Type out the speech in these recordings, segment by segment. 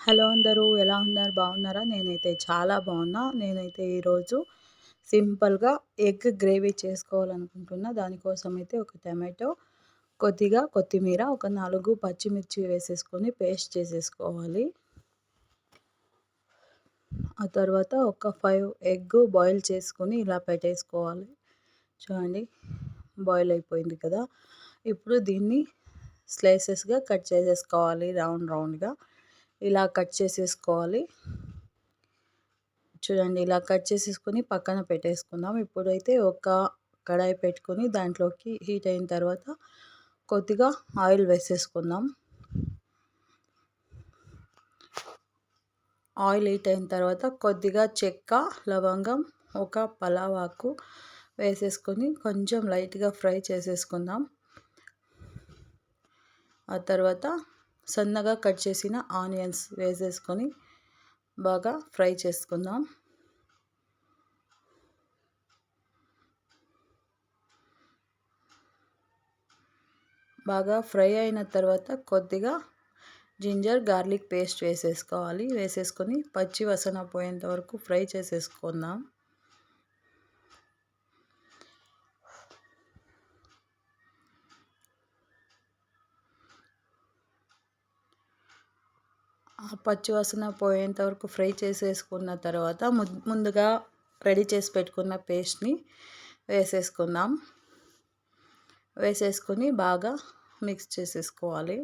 Hello అందరూ ఎలా ఉన్నారు? బాగున్నారా? నేనైతే చాలా బాగున్నా. నేనైతే ఈరోజు సింపుల్‌గా ఎగ్ గ్రేవీ చేసుకోవాలనుకుంటున్నా. దానికోసం అయితే ఒక టమాటో, కొద్దిగా కొత్తిమీర, ఒక 4 పచ్చిమిర్చి వేసేసుకొని పేస్ట్ చేసేసుకోవాలి. ఆ తర్వాత ఒక 5 ఎగ్ బాయిల్ చేసుకొని ఇలా పెట్టేసుకోవాలి. చూడండి బాయిల్ అయిపోయింది కదా! ఇప్పుడు దీన్ని స్లైసెస్‌గా కట్ చేసేసుకోవాలి రౌండ్‌గా. ఇలా కట్ చేసేసుకోవాలి. చూడండి ఇలా కట్ చేసేసుకొని పక్కన పెట్టేసుకుందాం. ఇప్పుడైతే ఒక కడాయి పెట్టుకొని దాంట్లోకి హీట్ అయిన తర్వాత కొద్దిగా ఆయిల్ వేసేసుకుందాం. ఆయిల్ హీట్ అయిన తర్వాత కొద్దిగా చెక్క, లవంగం, ఒక పలావ్ ఆకు వేసేసుకొని కొంచెం లైట్‌గా ఫ్రై చేసేసుకుందాం. ఆ తర్వాత సన్నగా కట్ చేసిన ఆనియన్స్ వేసేసుకొని బాగా ఫ్రై చేసుకుందాం. బాగా ఫ్రై అయిన తర్వాత కొద్దిగా జింజర్ గార్లిక్ పేస్ట్ వేసేసుకోవాలి. వేసేసుకొని పచ్చి వాసన పోయేంత వరకు ఫ్రై చేసేసుకుందాం. పచ్చి వాసన పోయేంత వరకు ఫ్రై చేసేసుకున్న తర్వాత ముందుగా రెడీ చేసి పెట్టుకున్న పేస్ట్ని వేసేసుకుందాం. వేసేసుకొని బాగా మిక్స్ చేసేసుకోవాలి.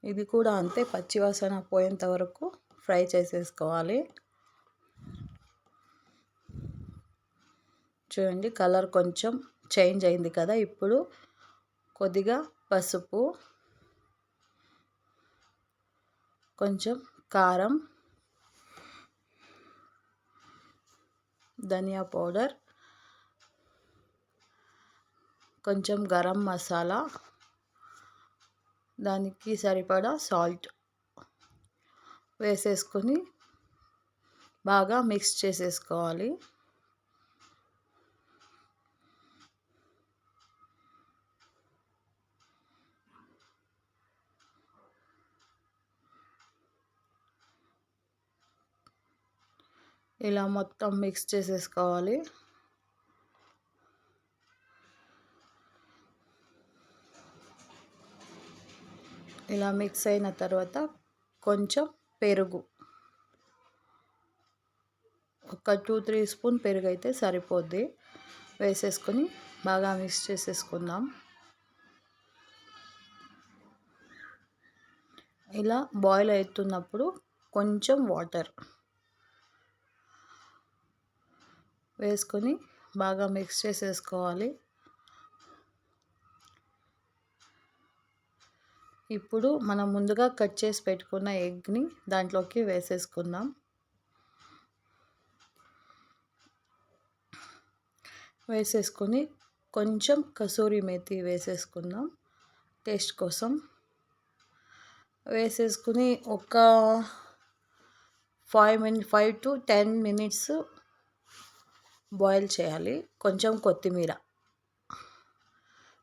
ఇది కూడా అంతే పచ్చి వాసన పోయేంత వరకు ఫ్రై చేసేసుకోవాలి. చూడండి కలర్ కొంచెం చేంజ్ అయింది కదా! ఇప్పుడు కొద్దిగా పసుపు, కొంచెం కారం, ధనియా పౌడర్, కొంచెం గరం మసాలా, దానికి సరిపడా సాల్ట్ వేసేసుకొని బాగా మిక్స్ చేసేసుకోవాలి. ఇలా మొత్తం మిక్స్ చేసేసుకోవాలి. ఇలా మిక్స్ అయిన తర్వాత కొంచెం పెరుగు, ఒక 2-3 స్పూన్ పెరుగు అయితే సరిపోద్ది. వేసేసుకొని బాగా మిక్స్ చేసేసుకుందాం. ఇలా బాయిల్ అవుతున్నప్పుడు కొంచెం వాటర్ వేసుకొని బాగా మిక్స్ చేసేసుకోవాలి. ఇప్పుడు మనం ముందుగా కట్ చేసి పెట్టుకున్న ఎగ్ని దాంట్లోకి వేసేసుకుందాం. వేసేసుకొని కొంచెం కసూరి మేతి వేసేసుకుందాం టేస్ట్ కోసం. వేసేసుకుని ఒక 5 to 10 మినిట్స్ బాయిల్ చేయాలి. కొంచెం కొత్తిమీర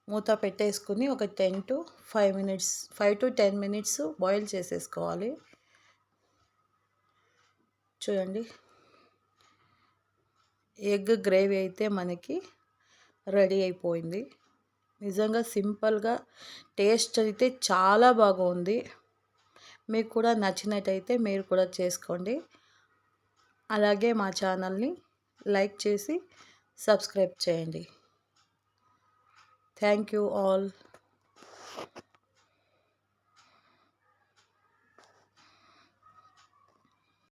మూత పెట్టేసుకుని ఒక 5 to 10 మినిట్స్ బాయిల్ చేసేసుకోవాలి. చూడండి ఎగ్ గ్రేవీ అయితే మనకి రెడీ అయిపోయింది. నిజంగా సింపుల్గా టేస్ట్ అయితే చాలా బాగుంది. మీకు కూడా నచ్చినట్టయితే మీరు కూడా చేసుకోండి. అలాగే మా ఛానల్ని లైక్ చేసి సబ్స్క్రైబ్ చేయండి. Thank you all.